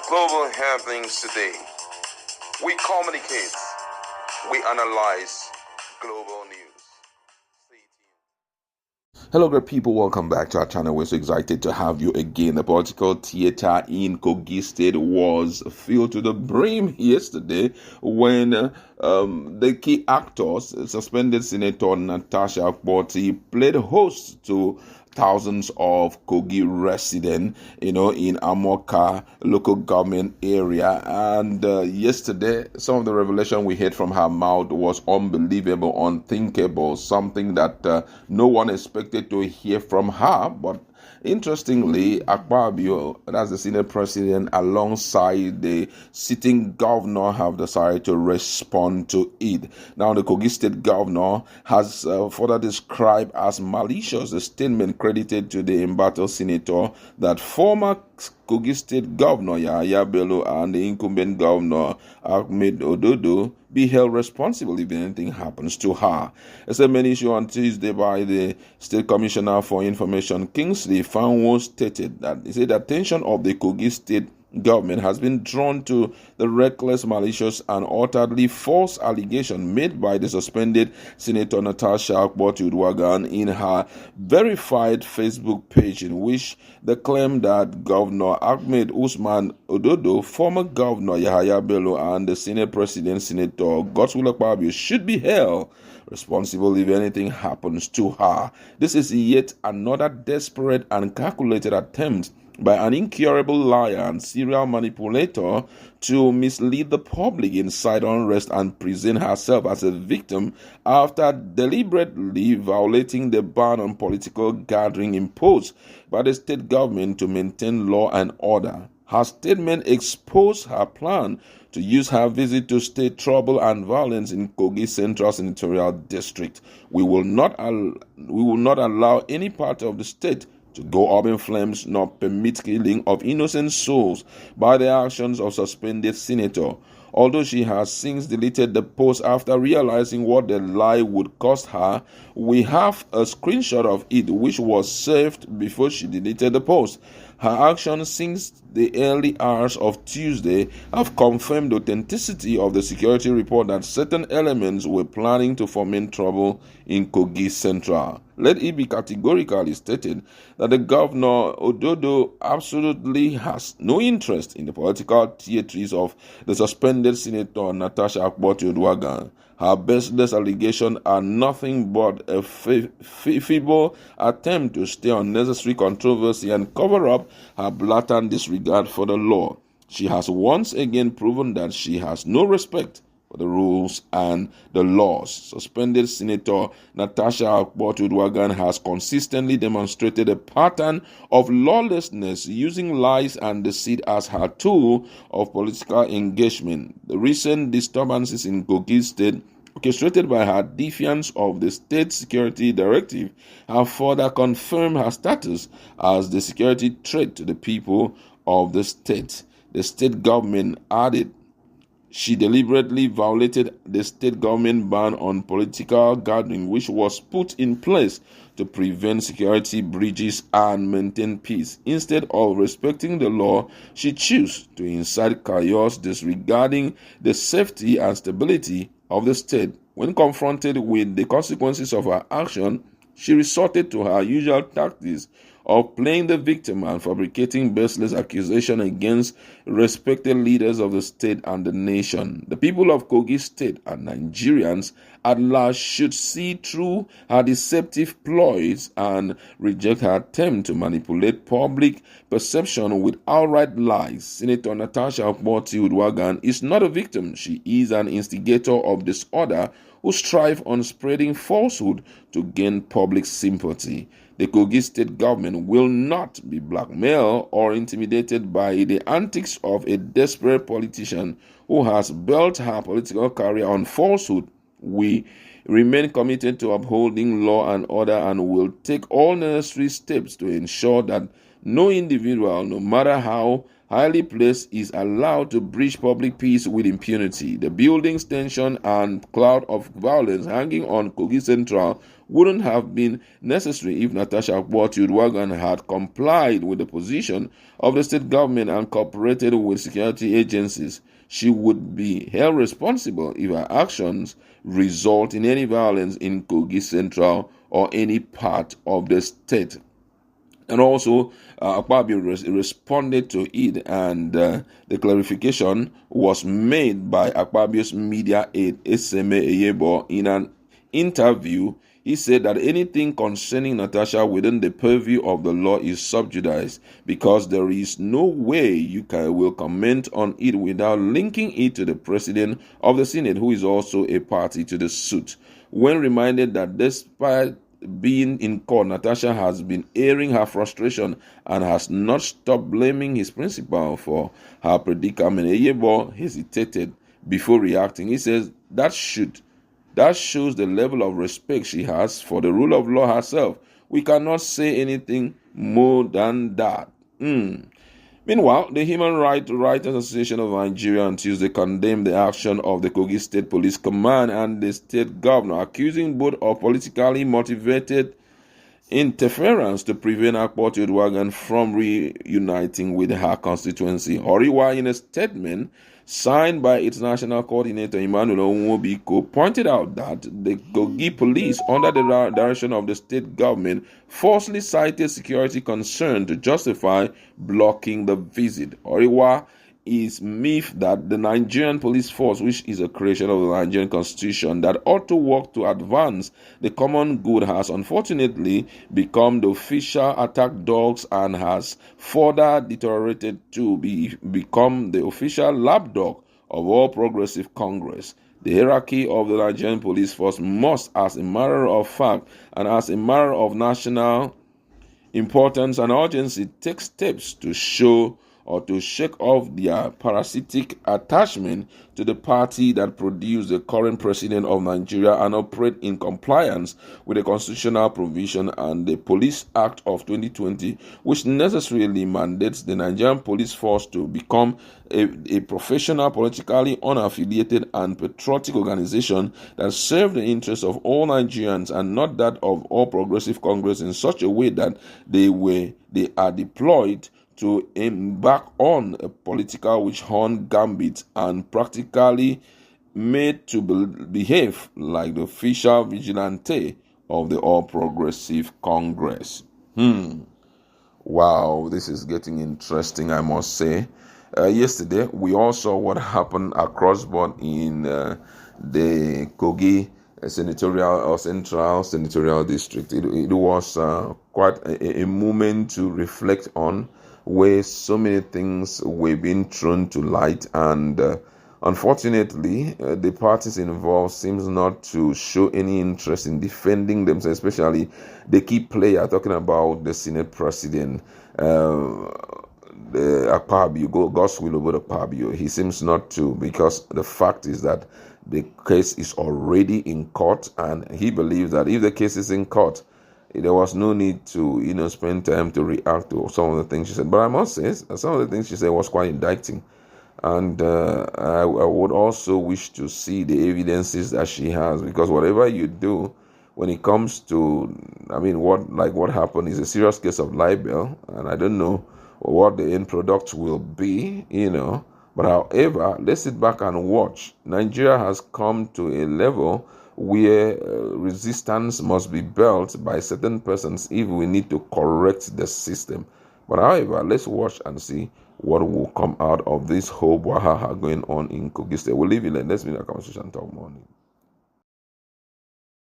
Global happenings today. We communicate. We analyze global news. Hello, great people. Welcome back to our channel. We're so excited to have you again. The political theater in Kogi State was filled to the brim yesterday when the key actors, suspended Senator Natasha Akpabio, played host to thousands of Kogi residents, in Amoka local government area. And yesterday, some of the revelation we heard from her mouth was unbelievable, unthinkable, something that no one expected to hear from her. But interestingly, Akpabio, that's the Senate president, alongside the sitting governor, have decided to respond to it. Now, the Kogi State governor has further described as malicious the statement credited to the embattled senator that former Kogi State Governor Yahaya Bello and the incumbent governor Ododo be held responsible if anything happens to her. A statement issued on Tuesday by the State Commissioner for Information, Kingsley Fanwo, stated that he said the attention of the Kogi State government has been drawn to the reckless, malicious, and utterly false allegation made by the suspended Senator Natasha Akpabio in her verified Facebook page, in which they claim that Governor Ahmed Usman Ododo, former Governor Yahaya Bello, and the Senate President Senator Akpabio should be held responsible if anything happens to her. This is yet another desperate and calculated attempt by an incurable liar and serial manipulator to mislead the public, incite unrest, and present herself as a victim after deliberately violating the ban on political gathering imposed by the state government to maintain law and order. Her statement exposed her plan to use her visit to state trouble and violence in Kogi Central Senatorial District. We will not allow any part of the state to go up in flames, nor permit killing of innocent souls by the actions of suspended senator. Although she has since deleted the post after realizing what the lie would cost her, we have a screenshot of it which was saved before she deleted the post. Her actions since the early hours of Tuesday have confirmed the authenticity of the security report that certain elements were planning to foment trouble in Kogi Central. Let it be categorically stated that the governor Ododo absolutely has no interest in the political theatres of the suspended Senator Natasha Akpabio. Her baseless allegations are nothing but a feeble attempt to stir unnecessary controversy and cover up her blatant disregard for the law. She has once again proven that she has no respect for the rules and the laws. Suspended Senator Natasha Akpabio has consistently demonstrated a pattern of lawlessness, using lies and deceit as her tool of political engagement. The recent disturbances in Kogi State, orchestrated by her defiance of the state security directive, have further confirmed her status as the security threat to the people of the state. The state government added she deliberately violated the state government ban on political gathering, which was put in place to prevent security breaches and maintain peace. Instead of respecting the law, she chose to incite chaos, disregarding the safety and stability of the state. When confronted with the consequences of her action, she resorted to her usual tactics of playing the victim and fabricating baseless accusations against respected leaders of the state and the nation. The people of Kogi State and Nigerians at large should see through her deceptive ploys and reject her attempt to manipulate public perception with outright lies. Senator Natasha Akpabio is not a victim. She is an instigator of disorder who strive on spreading falsehood to gain public sympathy. The Kogi State government will not be blackmailed or intimidated by the antics of a desperate politician who has built her political career on falsehood. We remain committed to upholding law and order and will take all necessary steps to ensure that no individual, no matter how highly placed is allowed to breach public peace with impunity. The building's tension and cloud of violence hanging on Kogi Central wouldn't have been necessary if Natasha Akpabio had complied with the position of the state government and cooperated with security agencies. She would be held responsible if her actions result in any violence in Kogi Central or any part of the state. And also, Akpabio responded to it, and the clarification was made by Akpabio's media aide, Eseme Eyebo, in an interview. He said that anything concerning Natasha within the purview of the law is sub judice, because there is no way you will comment on it without linking it to the president of the Senate, who is also a party to the suit. When reminded that despite being in court, Natasha has been airing her frustration and has not stopped blaming his principal for her predicament, Eyebo hesitated before reacting. He says that shows the level of respect she has for the rule of law herself. We cannot say anything more than that. Meanwhile, the Human Rights Association of Nigeria on Tuesday condemned the action of the Kogi State Police Command and the state governor, accusing both of politically motivated interference to prevent Akpabio from reuniting with her constituency. Horiwa, in a statement signed by its national coordinator Emmanuel Onwobiko, pointed out that the Kogi police, under the direction of the state government, falsely cited security concern to justify blocking the visit. Horiwa is myth that the Nigerian police force, which is a creation of the Nigerian constitution that ought to work to advance the common good, has unfortunately become the official attack dogs and has further deteriorated to become the official lapdog of all progressive Congress. The hierarchy of the Nigerian police force must, as a matter of fact and as a matter of national importance and urgency, take steps to show or to shake off their parasitic attachment to the party that produced the current president of Nigeria and operate in compliance with the constitutional provision and the Police Act of 2020, which necessarily mandates the Nigerian police force to become a professional, politically unaffiliated and patriotic organization that serves the interests of all Nigerians and not that of all progressive Congress, in such a way that they are deployed to embark on a political witch hunt gambit and practically made to behave like the official vigilante of the All Progressive Congress. Wow, this is getting interesting, I must say. Yesterday, we all saw what happened across board in the Kogi senatorial or central senatorial district. It was quite a moment to reflect on, where so many things were being thrown to light, and unfortunately, the parties involved seems not to show any interest in defending themselves, especially the key player, talking about the Senate president, the Akpabio, God's will over Akpabio. He seems not to, because the fact is that the case is already in court, and he believes that if the case is in court, there was no need to, spend time to react to some of the things she said. But I must say, some of the things she said was quite indicting. And I would also wish to see the evidences that she has, because whatever you do, when it comes to, what happened is a serious case of libel, and I don't know what the end product will be, But however, let's sit back and watch. Nigeria has come to a level where resistance must be built by certain persons if we need to correct the system. But however, let's watch and see what will come out of this whole wahaha going on in Kogi State. We'll leave it. Let's meet in a conversation and talk more.